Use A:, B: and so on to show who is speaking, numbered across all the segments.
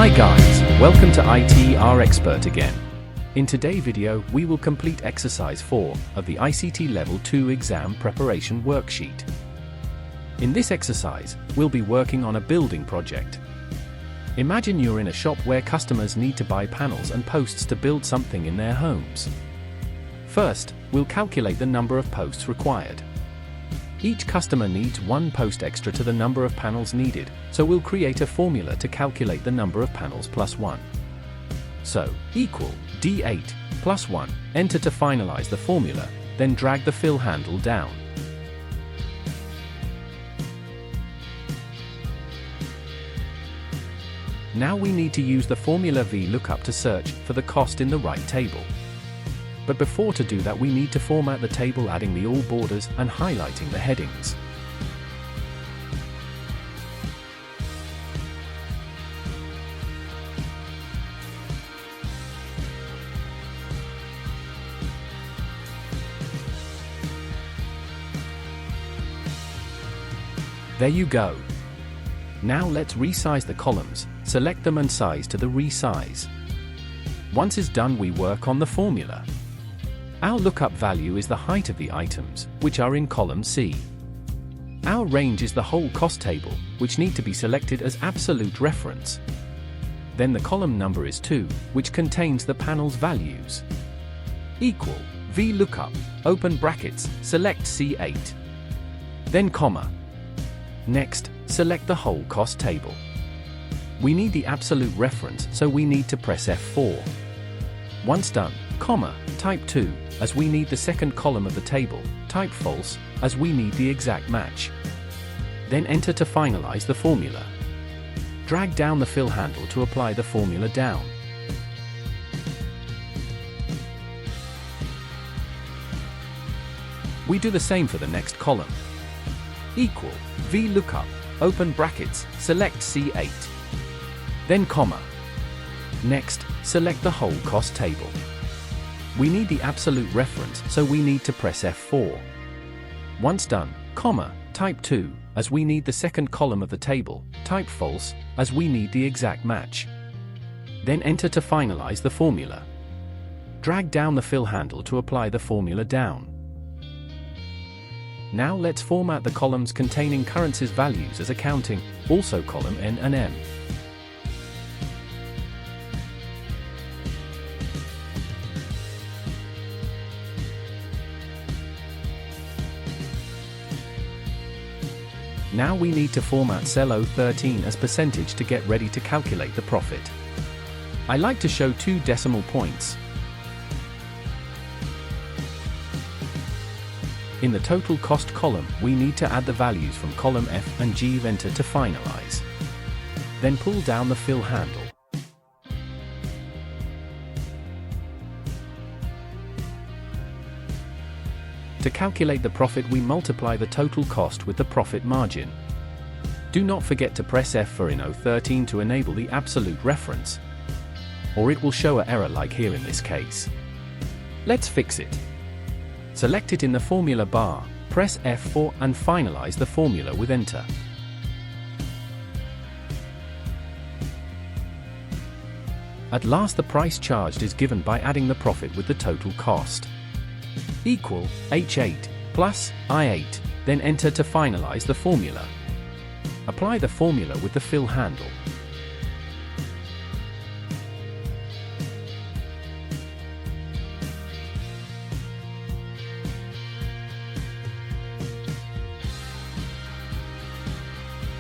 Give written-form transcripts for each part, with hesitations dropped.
A: Hi guys, welcome to IT Expert again. In today's video, we will complete exercise 4 of the ICT Level 2 exam preparation worksheet. In this exercise, we'll be working on a building project. Imagine you're in a shop where customers need to buy panels and posts to build something in their homes. First, we'll calculate the number of posts required. Each customer needs one post extra to the number of panels needed, so we'll create a formula to calculate the number of panels plus 1. So, equal D8 plus 1, enter to finalize the formula, then drag the fill handle down. Now we need to use the formula vlookup to search for the cost in the right table. But before to do that, we need to format the table, adding the all borders and highlighting the headings. There you go. Now let's resize the columns, select them and size to the resize. Once it's done, we work on the formula. Our lookup value is the height of the items, which are in column C. Our range is the whole cost table, which need to be selected as absolute reference. Then the column number is 2, which contains the panel's values. Equal vlookup, open brackets, select C8. Then comma. Next, select the whole cost table. We need the absolute reference, so we need to press F4. Once done, comma, type 2, as we need the second column of the table, type false, as we need the exact match. Then enter to finalize the formula. Drag down the fill handle to apply the formula down. We do the same for the next column. Equal vlookup, open brackets, select C8. Then comma. Next, select the whole cost table. We need the absolute reference, so we need to press F4. Once done, comma, type 2, as we need the second column of the table, type false, as we need the exact match. Then enter to finalize the formula. Drag down the fill handle to apply the formula down. Now let's format the columns containing currencies values as accounting, also column N and M. Now we need to format cell 013 as percentage to get ready to calculate the profit. I like to show 2 decimal points. In the total cost column, we need to add the values from column F and G, enter to finalize. Then pull down the fill handle. To calculate the profit, we multiply the total cost with the profit margin. Do not forget to press F for in 013 to enable the absolute reference, or it will show an error like here in this case. Let's fix it. Select it in the formula bar, press F4 and finalize the formula with enter. At last, the price charged is given by adding the profit with the total cost. Equal H8 plus I8, then enter to finalize the formula. Apply the formula with the fill handle.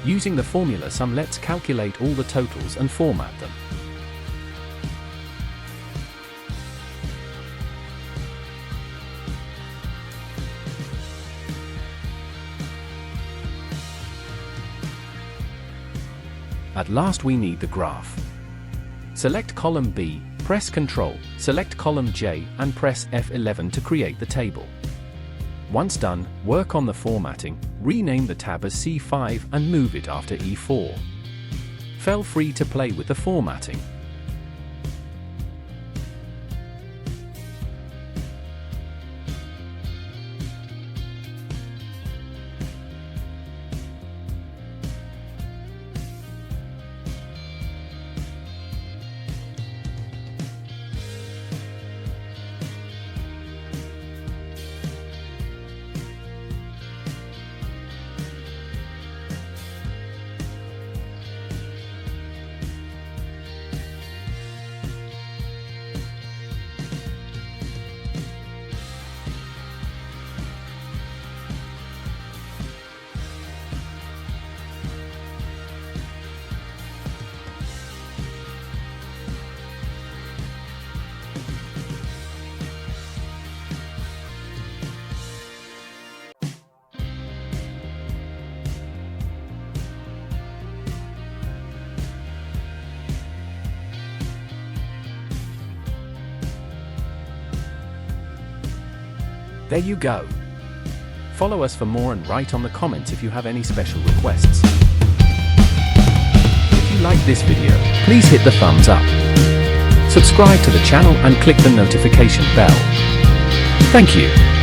A: Using the formula sum, let's calculate all the totals and format them. At last, we need the graph. Select column B, press Ctrl, select column J and press F11 to create the table. Once done, work on the formatting, rename the tab as C5 and move it after E4. Feel free to play with the formatting. There you go. Follow us for more and write on the comments if you have any special requests. If you like this video, please hit the thumbs up. Subscribe to the channel and click the notification bell. Thank you.